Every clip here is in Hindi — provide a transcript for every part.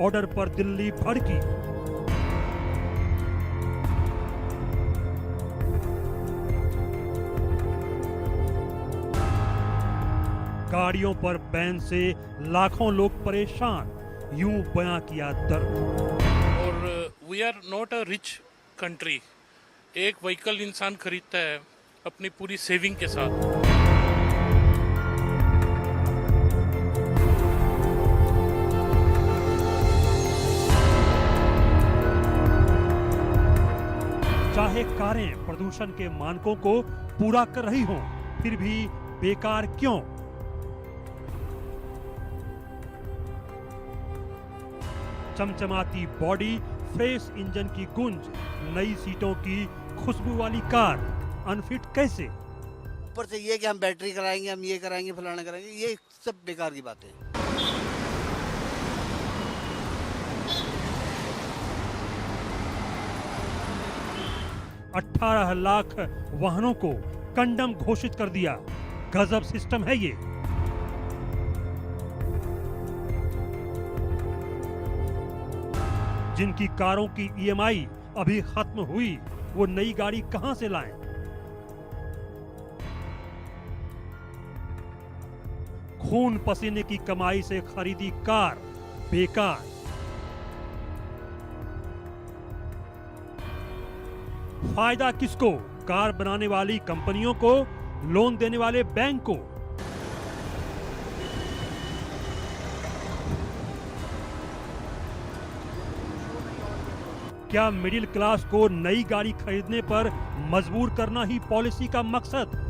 ऑर्डर पर दिल्ली भड़की। गाड़ियों पर बैन से लाखों लोग परेशान, यूं बयां किया दर्द। और we are not a rich country. एक व्हीकल इंसान खरीदता है अपनी पूरी सेविंग के साथ। चाहे कारें प्रदूषण के मानकों को पूरा कर रही हों, फिर भी बेकार क्यों? चमचमाती बॉडी, फ्रेश इंजन की गूंज, नई सीटों की खुशबू वाली कार अनफिट कैसे? ऊपर से ये कि हम बैटरी कराएंगे, हम ये कराएंगे, फलाना कराएंगे, ये सब बेकार की बातें हैं। 18 लाख वाहनों को कंडम घोषित कर दिया। गजब सिस्टम है ये। जिनकी कारों की ईएमआई अभी खत्म हुई, वो नई गाड़ी कहां से लाएं? खून पसीने की कमाई से खरीदी कार बेकार। फायदा किसको? कार बनाने वाली कंपनियों को, लोन देने वाले बैंक को। क्या मिडिल क्लास को नई गाड़ी खरीदने पर मजबूर करना ही पॉलिसी का मकसद?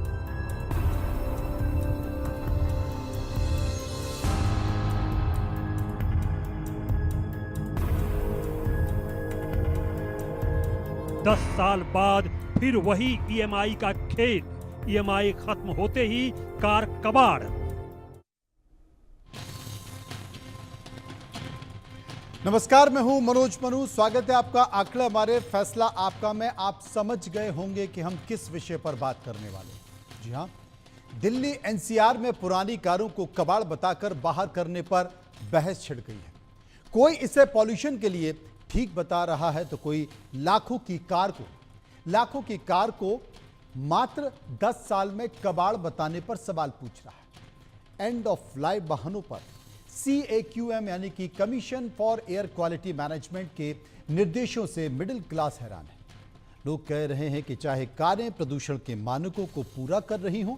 दस साल बाद फिर वही ईएमआई का खेल। ईएमआई खत्म होते ही कार कबाड़। नमस्कार, मैं हूं मनोज मनु। स्वागत है आपका आंकड़ा हमारे फैसला आपका में। आप समझ गए होंगे कि हम किस विषय पर बात करने वाले हैं। जी हां, दिल्ली एनसीआर में पुरानी कारों को कबाड़ बताकर बाहर करने पर बहस छिड़ गई है। कोई इसे पॉल्यूशन के लिए ठीक बता रहा है तो कोई लाखों की कार को मात्र 10 साल में कबाड़ बताने पर सवाल पूछ रहा है। एंड ऑफ लाइफ वाहनों पर CAQM यानी कि commission for air quality management के निर्देशों से मिडिल क्लास हैरान है। लोग कह रहे हैं कि चाहे कारें प्रदूषण के मानकों को पूरा कर रही हों,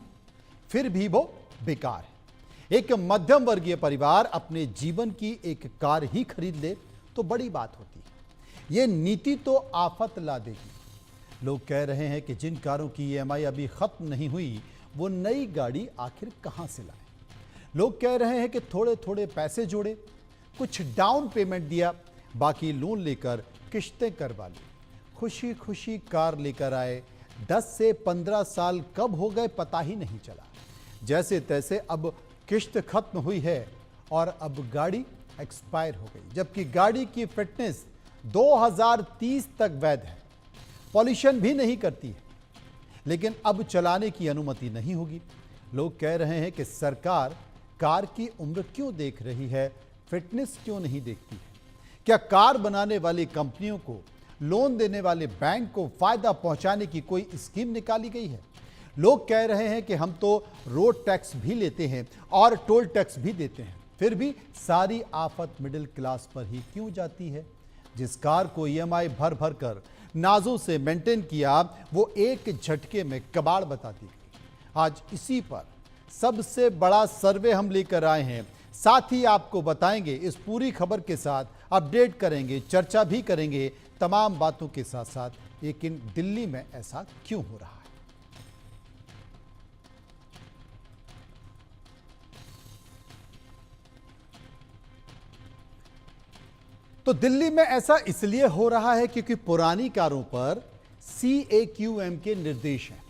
फिर भी वो बेकार है। एक मध्यम वर्गीय परिवार अपने जीवन की एक कार ही खरीद ले तो बड़ी बात होती है। ये नीति तो आफत ला देगी। लोग कह रहे हैं कि जिन कारों की ईएमआई अभी खत्म नहीं हुई, वो नई गाड़ी आखिर कहां से लाएं। लोग कह रहे हैं कि थोड़े थोड़े पैसे जोड़े, कुछ डाउन पेमेंट दिया, बाकी लोन लेकर किश्तें करवा ली, खुशी खुशी कार लेकर आए। 10 से 15 साल कब हो गए पता ही नहीं चला। जैसे तैसे अब किश्त खत्म हुई है और अब गाड़ी एक्सपायर हो गई, जबकि गाड़ी की फिटनेस 2030 तक वैध है, पॉल्यूशन भी नहीं करती है, लेकिन अब चलाने की अनुमति नहीं होगी। लोग कह रहे हैं कि सरकार कार की उम्र क्यों देख रही है, फिटनेस क्यों नहीं देखती है। क्या कार बनाने वाली कंपनियों को, लोन देने वाले बैंक को फायदा पहुंचाने की कोई स्कीम निकाली गई है? लोग कह रहे हैं कि हम तो रोड टैक्स भी लेते हैं और टोल टैक्स भी देते हैं, फिर भी सारी आफत मिडिल क्लास पर ही क्यों जाती है? जिस कार को ईएमआई भर भर कर नाजों से मेंटेन किया, वो एक झटके में कबाड़ बता दी गई। आज इसी पर सबसे बड़ा सर्वे हम लेकर आए हैं। साथ ही आपको बताएंगे, इस पूरी खबर के साथ अपडेट करेंगे, चर्चा भी करेंगे तमाम बातों के साथ साथ, लेकिन दिल्ली में ऐसा क्यों हो रहा है। तो दिल्ली में ऐसा इसलिए हो रहा है क्योंकि पुरानी कारों पर CAQM के निर्देश हैं।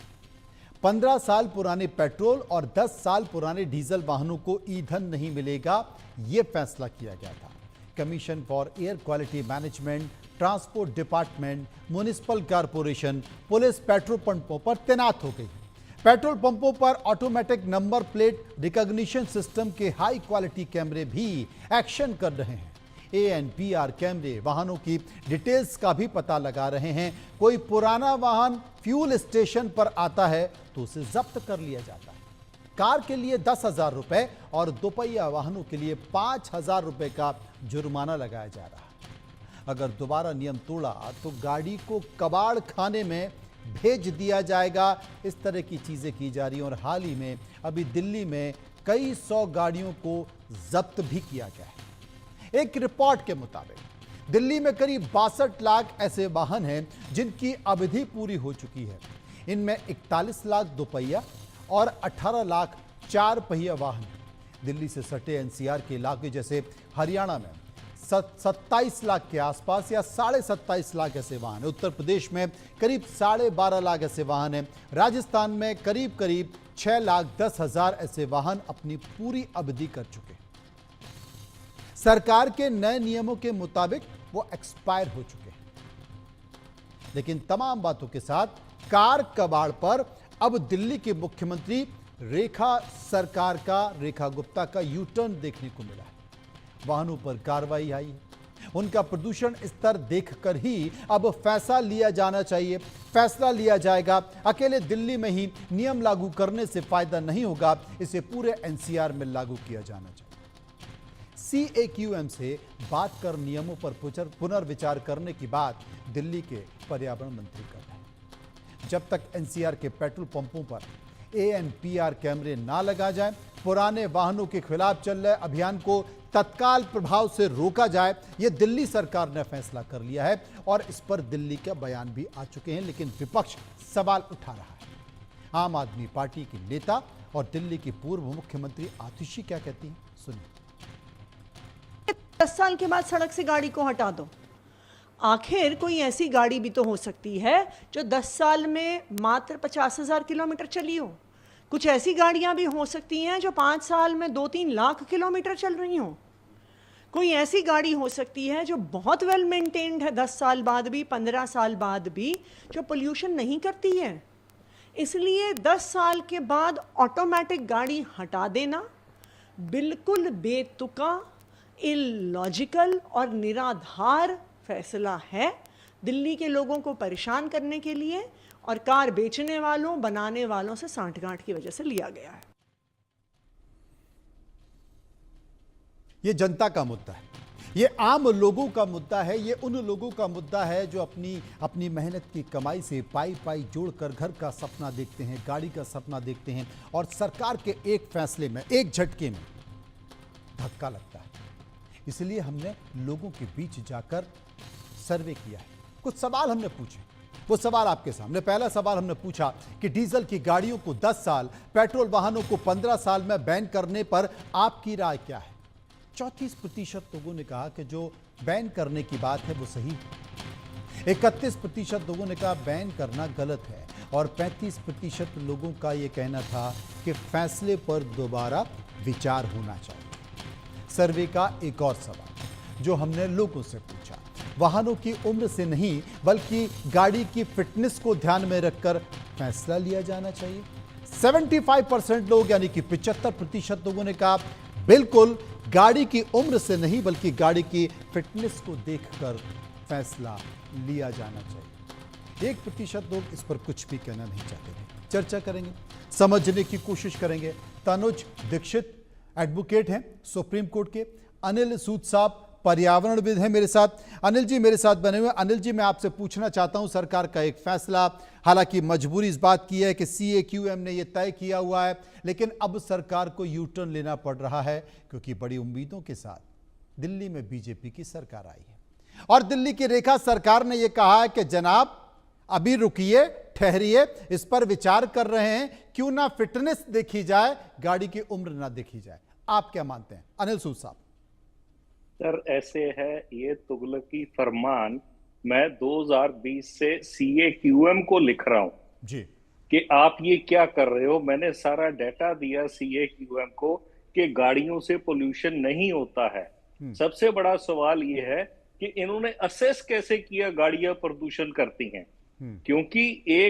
15 साल पुराने पेट्रोल और 10 साल पुराने डीजल वाहनों को ईंधन नहीं मिलेगा, यह फैसला किया गया था। Commission for air quality management, transport department, municipal corporation, police petrol पंपों पर तैनात हो गई। पेट्रोल पंपों पर automatic number plate recognition system के हाई क्वालिटी कैमरे भी एक्शन कर रहे हैं। ANPR कैमरे वाहनों की डिटेल्स का भी पता लगा रहे हैं। कोई पुराना वाहन फ्यूल स्टेशन पर आता है तो उसे जब्त कर लिया जाता है। कार के लिए 10,000 रुपए और दोपहिया वाहनों के लिए 5,000 रुपए का जुर्माना लगाया जा रहा है। अगर दोबारा नियम तोड़ा तो गाड़ी को कबाड़ खाने में भेज दिया जाएगा। इस तरह की चीजें की जा रही हैं और हाल ही में अभी दिल्ली में कई 100 गाड़ियों को जब्त भी किया गया है। एक रिपोर्ट के मुताबिक दिल्ली में करीब 62 लाख ऐसे वाहन हैं जिनकी अवधि पूरी हो चुकी है। इनमें 41 लाख दोपहिया और 18 लाख 4 पहिया वाहन हैं। दिल्ली से सटे NCR के इलाके जैसे हरियाणा में 27 लाख के आसपास या 27.5 लाख ऐसे वाहन हैं। उत्तर प्रदेश में करीब 12.5 लाख ऐसे वाहन हैं। राजस्थान में करीब 6,10,000 ऐसे वाहन अपनी पूरी अवधि कर चुके हैं। सरकार के नए नियमों के मुताबिक वो एक्सपायर हो चुके हैं। लेकिन तमाम बातों के साथ कार कबाड़ पर अब दिल्ली के मुख्यमंत्री रेखा गुप्ता का यू टर्न देखने को मिला है। वाहनों पर कार्रवाई आई है। उनका प्रदूषण स्तर देखकर ही अब फैसला लिया जाना चाहिए। फैसला लिया जाएगा। अकेले दिल्ली में ही नियम लागू करने से फायदा नहीं होगा, इसे पूरे NCR में लागू किया जाना चाहिए। CAQM से बात कर नियमों पर पुनर्विचार करने की बात दिल्ली के पर्यावरण मंत्री कर रहे हैं। जब तक NCR के पेट्रोल पंपों पर ANPR कैमरे ना लगा जाए, पुराने वाहनों के खिलाफ चल रहे अभियान को तत्काल प्रभाव से रोका जाए, यह दिल्ली सरकार ने फैसला कर लिया है और इस पर दिल्ली के बयान भी आ चुके हैं। लेकिन विपक्ष सवाल उठा रहा है। आम आदमी पार्टी की नेता और दिल्ली की पूर्व मुख्यमंत्री आतिशी क्या कहती हैं, सुनिए। 10 साल के बाद सड़क से गाड़ी को हटा दो। आखिर कोई ऐसी गाड़ी भी तो हो सकती है जो 10 साल में मात्र 50,000 किलोमीटर चली हो। कुछ ऐसी गाड़ियां भी हो सकती हैं जो 5 साल में 2-3 लाख किलोमीटर चल रही हो। कोई ऐसी गाड़ी हो सकती है जो बहुत वेल मेंटेन्ड है, 10 साल बाद भी, 15 साल बाद भी, जो पोल्यूशन नहीं करती है। इसलिए 10 साल के बाद ऑटोमेटिक गाड़ी हटा देना बिल्कुल बेतुका, इलॉजिकल और निराधार फैसला है दिल्ली के लोगों को परेशान करने के लिए और कार बेचने वालों, बनाने वालों से सांठगांठ की वजह से लिया गया है। ये जनता का मुद्दा है, ये आम लोगों का मुद्दा है, ये उन लोगों का मुद्दा है जो अपनी मेहनत की कमाई से पाई जोड़कर घर का सपना देखते हैं, गाड़ी का सपना देखते हैं और सरकार के एक फैसले में, एक झटके में धक्का लगता है। इसलिए हमने लोगों के बीच जाकर सर्वे किया है। कुछ सवाल हमने पूछे, वो सवाल आपके सामने। पहला सवाल हमने पूछा कि डीजल की गाड़ियों को 10 साल, पेट्रोल वाहनों को 15 साल में बैन करने पर आपकी राय क्या है। 34% लोगों ने कहा कि जो बैन करने की बात है वो सही है। 31% लोगों ने कहा बैन करना गलत है और 35% लोगों का ये कहना था कि फैसले पर दोबारा विचार होना चाहिए। सर्वे का एक और सवाल जो हमने लोगों से पूछा, वाहनों की उम्र से नहीं बल्कि गाड़ी की फिटनेस को ध्यान में रखकर फैसला लिया जाना चाहिए। 75% लोग यानी कि 75% लोगों ने कहा बिल्कुल गाड़ी की उम्र से नहीं बल्कि गाड़ी की फिटनेस को देखकर फैसला लिया जाना चाहिए। 1% लोग इस पर कुछ भी कहना नहीं चाहते थे। चर्चा करेंगे, समझने की कोशिश करेंगे। तनुज दीक्षित एडवोकेट हैं सुप्रीम कोर्ट के, अनिल सूद साहब पर्यावरणविद हैं मेरे साथ। अनिल जी मेरे साथ बने हुए। अनिल जी, मैं आपसे पूछना चाहता हूं, सरकार का एक फैसला, हालांकि मजबूरी इस बात की है कि CAQM ने यह तय किया हुआ है, लेकिन अब सरकार को यू टर्न लेना पड़ रहा है क्योंकि बड़ी उम्मीदों के साथ दिल्ली में बीजेपी की सरकार आई है और दिल्ली की रेखा सरकार ने यह कहा है कि जनाब अभी रुकिए, ठहरिए, इस पर विचार कर रहे हैं, क्यों ना फिटनेस देखी जाए, गाड़ी की उम्र ना देखी जाए। आप क्या मानते हैं अनिल सूद साहब? सर ऐसे है, ये तुगलकी फरमान मैं 2020 से CAQM को लिख रहा हूं जी कि आप ये क्या कर रहे हो। मैंने सारा डाटा दिया CAQM को कि गाड़ियों से पोल्यूशन नहीं होता है। सबसे बड़ा सवाल ये है कि इन्होंने असेस कैसे किया गाड़ियां प्रदूषण करती हैं, क्योंकि एक